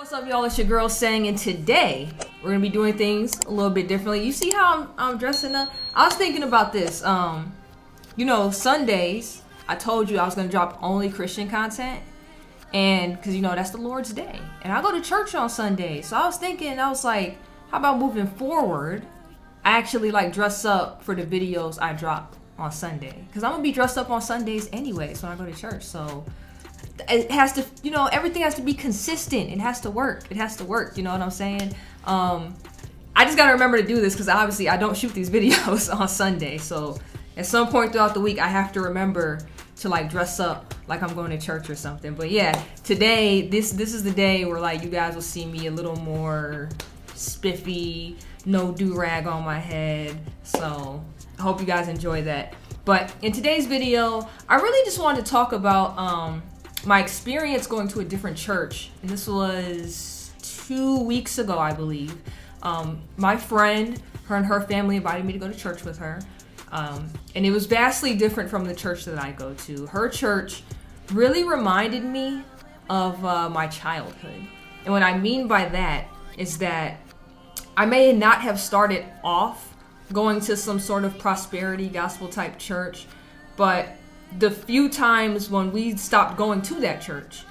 What's up, y'all? It's your girl Sang, and today we're gonna be doing things a little bit differently. You see how I'm dressing up? I was thinking about this. You know, Sundays, I told you I was gonna drop only Christian content, and because you know that's the Lord's day, and I go to church on Sundays. So I was thinking, I was like, how about moving forward? I actually like dress up for the videos I drop on Sunday, because I'm gonna be dressed up on Sundays anyways when I go to church. So it has to, you know, everything has to be consistent. It has to work. It has to work. You know what I'm saying? I just gotta remember to do this because obviously I don't shoot these videos on Sunday. So at some point throughout the week, I have to remember to like dress up like I'm going to church or something. But yeah, today, this is the day where like you guys will see me a little more spiffy, no do-rag on my head. So I hope you guys enjoy that. But in today's video, I really just wanted to talk about my experience going to a different church, and this was 2 weeks ago, I believe. My friend, her and her family invited me to go to church with her, and it was vastly different from the church that I go to. Her church really reminded me of my childhood, and what I mean by that is that I may not have started off going to some sort of prosperity gospel type church, but the few times when we stopped going to that church,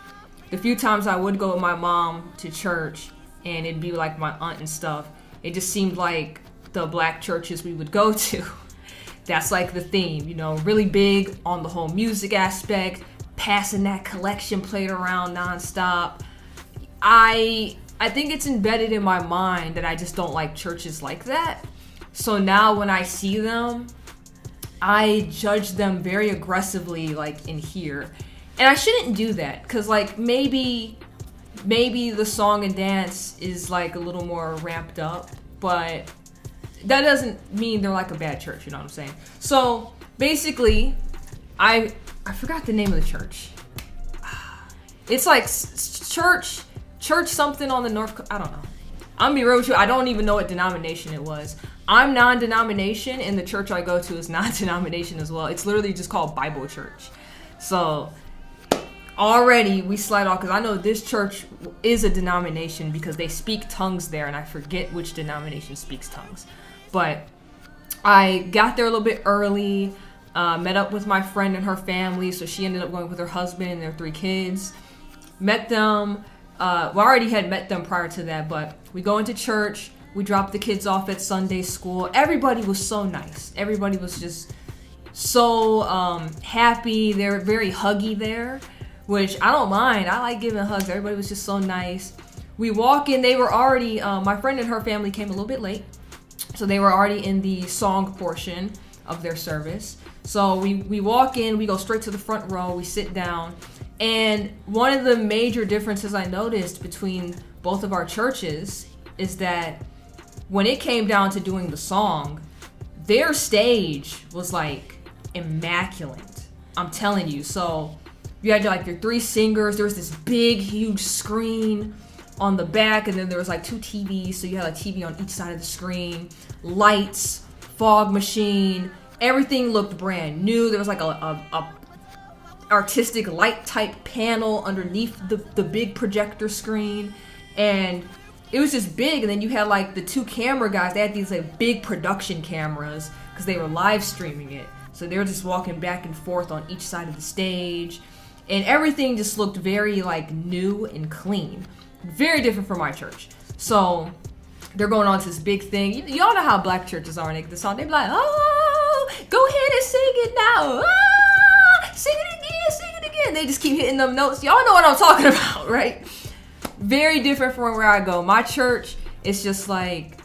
the few times I would go with my mom to church and it'd be like my aunt and stuff, it just seemed like the black churches we would go to. That's like the theme, you know, really big on the whole music aspect, passing that collection plate around nonstop. I think it's embedded in my mind that I just don't like churches like that. So now when I see them, I judge them very aggressively, like in here. And I shouldn't do that, because like maybe the song and dance is like a little more ramped up, but that doesn't mean they're like a bad church, you know what I'm saying? So basically, I forgot the name of the church. It's like church something on the North, I don't know. I'm gonna be real with you, I don't even know what denomination it was. I'm non-denomination, and the church I go to is non-denomination as well. It's literally just called Bible Church. So already we slide off, because I know this church is a denomination because they speak tongues there, and I forget which denomination speaks tongues. But I got there a little bit early, met up with my friend and her family, so she ended up going with her husband and their 3 kids. Met them, well, I already had met them prior to that, but we go into church. We dropped the kids off at Sunday school. Everybody was so nice. Everybody was just so happy. They were very huggy there, which I don't mind. I like giving hugs. Everybody was just so nice. We walk in. They were already, my friend and her family came a little bit late, so they were already in the song portion of their service. So we walk in. We go straight to the front row. We sit down. And one of the major differences I noticed between both of our churches is that when it came down to doing the song, their stage was like immaculate. I'm telling you. So you had like your 3 singers. There was this big, huge screen on the back, and then there was like 2 TVs. So you had a TV on each side of the screen, lights, fog machine. Everything looked brand new. There was like a artistic light type panel underneath the big projector screen, and it was just big. And then you had like the 2 camera guys. They had these like big production cameras because they were live streaming it. So they were just walking back and forth on each side of the stage, and everything just looked very like new and clean. Very different from my church. So they're going on to this big thing. Y'all know how black churches are. And the song, they be like, oh, go ahead and sing it now. Ah, sing it again, sing it again. They just keep hitting them notes. Y'all know what I'm talking about, right? Very different from where I go. My church, it's just like,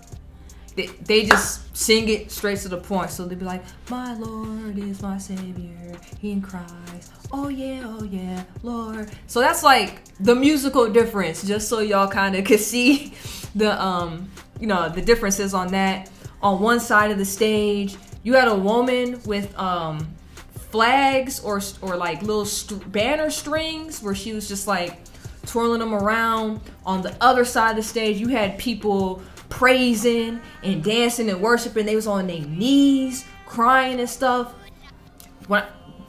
they just sing it straight to the point. So they be like, my Lord is my Savior in Christ. Oh yeah, Lord. So that's like the musical difference, just so y'all kind of could see the, you know, the differences on that. On one side of the stage, you had a woman with flags or like little banner strings where she was just like twirling them around. On the other side of the stage, you had people praising and dancing and worshiping. They was on their knees crying and stuff.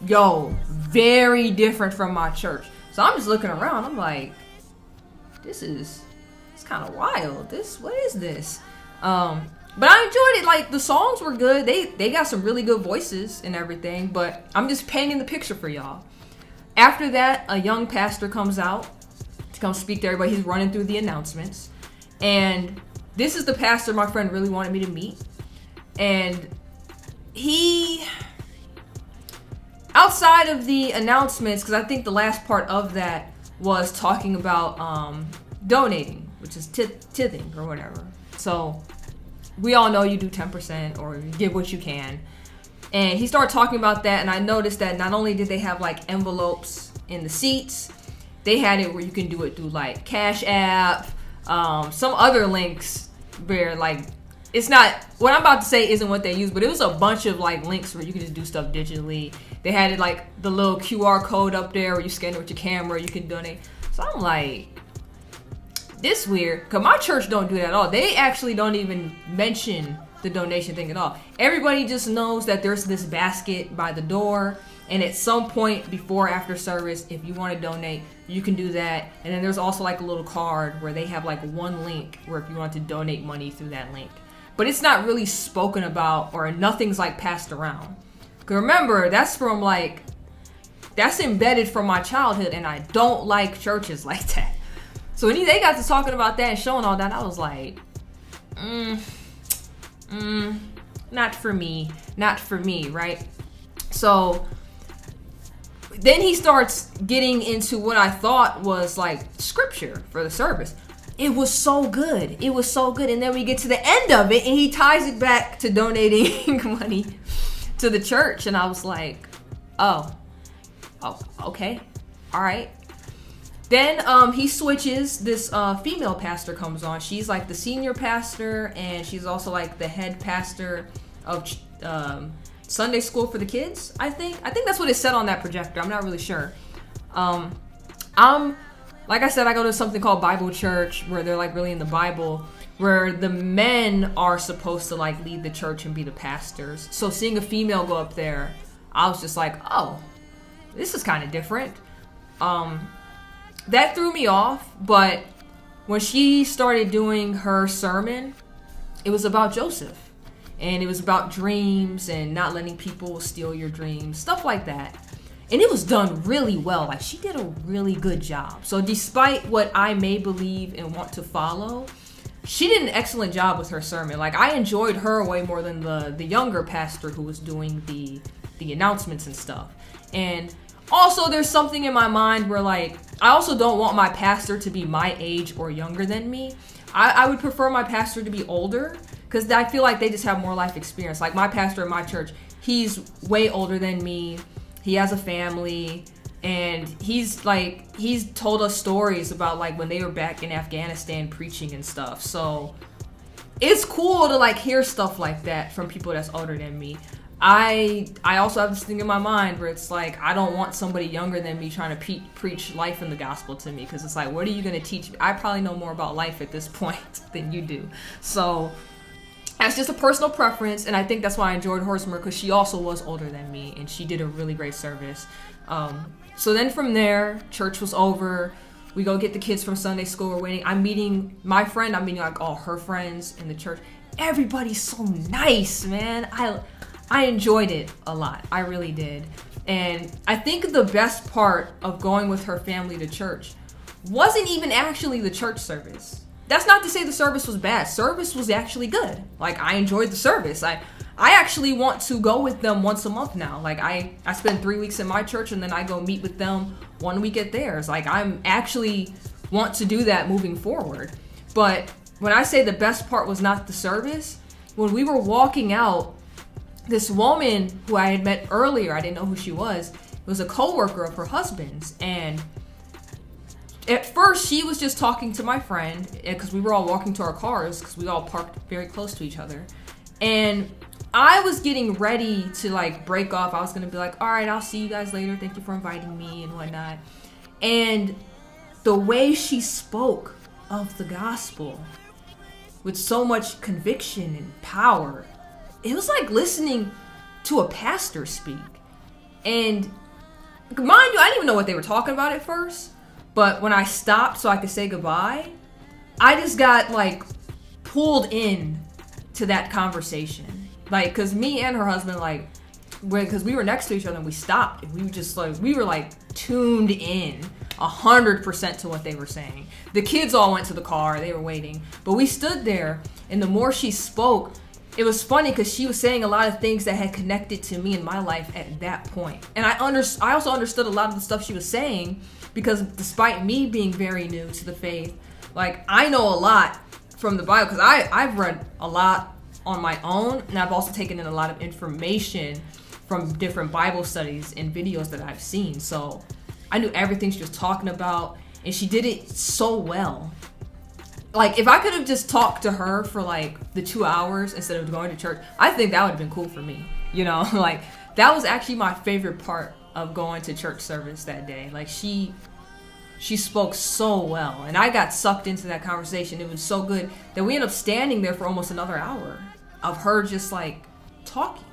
Yo, very different from my church. So I'm just looking around. I'm like, it's kind of wild. What is this? But I enjoyed it. Like, the songs were good. They got some really good voices and everything, but I'm just painting the picture for y'all. After that, a young pastor comes out to come speak to everybody. He's running through the announcements. And this is the pastor my friend really wanted me to meet. And he, outside of the announcements, because I think the last part of that was talking about donating, which is tithing or whatever. So we all know you do 10% or you give what you can. And he started talking about that, and I noticed that not only did they have like envelopes in the seats, they had it where you can do it through like Cash App, some other links where like, it's not, what I'm about to say isn't what they use, but it was a bunch of like links where you can just do stuff digitally. They had it like the little QR code up there where you scan it with your camera, you can donate. So I'm like, this weird, because my church don't do that at all. They actually don't even mention the donation thing at all. Everybody just knows that there's this basket by the door, and at some point before or after service, if you want to donate, you can do that. And then there's also like a little card where they have like one link where if you want to donate money through that link. But it's not really spoken about, or nothing's like passed around. Because remember, that's from like, that's embedded from my childhood, and I don't like churches like that. So when they got to talking about that and showing all that, I was like, not for me, right? So then he starts getting into what I thought was like scripture for the service. It was so good. It was so good. And then we get to the end of it, and he ties it back to donating money to the church. And I was like, oh, okay. All right. Then he switches. This female pastor comes on. She's like the senior pastor, and she's also like the head pastor of Sunday school for the kids, I think that's what it said on that projector. I'm not really sure. Like I said, I go to something called Bible Church, where they're like really in the Bible, where the men are supposed to like lead the church and be the pastors. So seeing a female go up there, I was just like, oh, this is kind of different. That threw me off, but when she started doing her sermon, it was about Joseph. And it was about dreams and not letting people steal your dreams, stuff like that. And it was done really well. Like, she did a really good job. So despite what I may believe and want to follow, she did an excellent job with her sermon. Like, I enjoyed her way more than the younger pastor who was doing the announcements and stuff. And also, there's something in my mind where, like, I also don't want my pastor to be my age or younger than me. I would prefer my pastor to be older, because I feel like they just have more life experience. Like, my pastor at my church, he's way older than me. He has a family, and he's told us stories about like when they were back in Afghanistan preaching and stuff. So it's cool to like hear stuff like that from people that's older than me. I also have this thing in my mind where it's like, I don't want somebody younger than me trying to preach life in the gospel to me, because it's like, what are you going to teach me? I probably know more about life at this point than you do. So that's just a personal preference, and I think that's why I enjoyed hers more, because she also was older than me, and she did a really great service. So then from there, church was over. We go get the kids from Sunday school. We're waiting. I'm meeting my friend. I'm meeting like all her friends in the church. Everybody's so nice, man. I enjoyed it a lot. I really did. And I think the best part of going with her family to church wasn't even actually the church service. That's not to say the service was bad. Service was actually good. Like, I enjoyed the service. I actually want to go with them once a month now. Like, I spend 3 weeks in my church, and then I go meet with them 1 week at theirs. Like, I'm actually want to do that moving forward. But when I say the best part was not the service, when we were walking out, this woman who I had met earlier, I didn't know who she was a co-worker of her husband's. And at first, she was just talking to my friend, because we were all walking to our cars, because we all parked very close to each other. And I was getting ready to like break off. I was gonna be like, all right, I'll see you guys later. Thank you for inviting me and whatnot. And the way she spoke of the gospel with so much conviction and power, it was like listening to a pastor speak. And mind you, I didn't even know what they were talking about at first. But when I stopped so I could say goodbye, I just got like pulled in to that conversation. Like, cause me and her husband, like, because we were next to each other and we stopped. And we were just like, we were like tuned in 100% to what they were saying. The kids all went to the car, they were waiting. But we stood there, and the more she spoke, it was funny because she was saying a lot of things that had connected to me in my life at that point. And I also understood a lot of the stuff she was saying because despite me being very new to the faith, like, I know a lot from the Bible because I've read a lot on my own, and I've also taken in a lot of information from different Bible studies and videos that I've seen. So I knew everything she was talking about, and she did it so well. Like, if I could have just talked to her for like the 2 hours instead of going to church, I think that would have been cool for me. You know, like, that was actually my favorite part of going to church service that day. Like, she spoke so well, and I got sucked into that conversation. It was so good that we ended up standing there for almost another hour of her just like talking.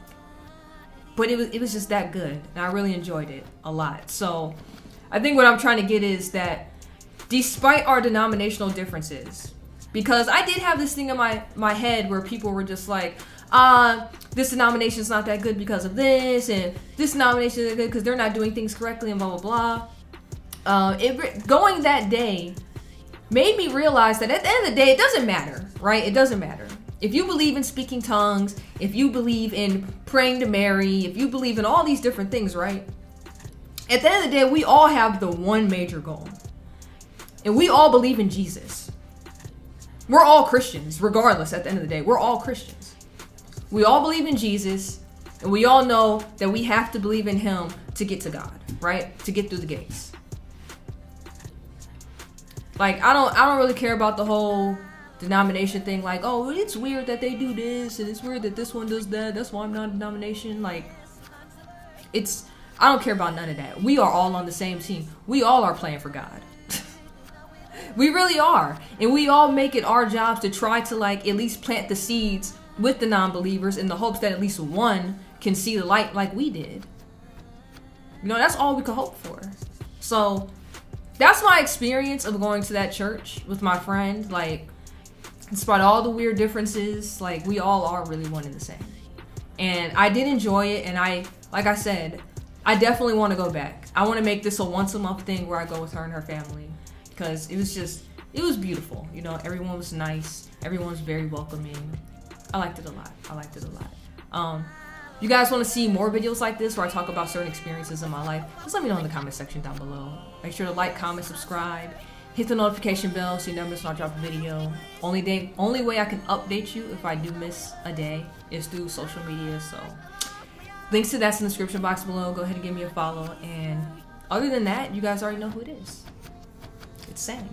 But it was just that good, and I really enjoyed it a lot. So I think what I'm trying to get is that despite our denominational differences, because I did have this thing in my head where people were just like, this denomination's not that good because of this, and this denomination is good because they're not doing things correctly, and blah, blah, blah. Going that day made me realize that at the end of the day, it doesn't matter, right? It doesn't matter. If you believe in speaking tongues, if you believe in praying to Mary, if you believe in all these different things, right? At the end of the day, we all have the one major goal. And we all believe in Jesus. We're all Christians, regardless, at the end of the day. We're all Christians. We all believe in Jesus, and we all know that we have to believe in him to get to God, right? To get through the gates. Like, I don't really care about the whole denomination thing, like, oh, it's weird that they do this, and it's weird that this one does that, that's why I'm not a denomination. Like, I don't care about none of that. We are all on the same team. We all are playing for God. We really are. And we all make it our jobs to try to, like, at least plant the seeds with the non-believers in the hopes that at least one can see the light like we did. You know, that's all we could hope for. So that's my experience of going to that church with my friend. Like, despite all the weird differences, like, we all are really one and the same. And I did enjoy it, and like I said, I definitely want to go back. I want to make this a once-a-month thing where I go with her and her family, because it was beautiful. You know, everyone was nice. Everyone was very welcoming. I liked it a lot. I liked it a lot. You guys want to see more videos like this where I talk about certain experiences in my life? Just let me know in the comment section down below. Make sure to like, comment, subscribe. Hit the notification bell so you never miss when I drop a video. Only way I can update you if I do miss a day is through social media. So links to that's in the description box below. Go ahead and give me a follow. And other than that, you guys already know who it is. It's Sang.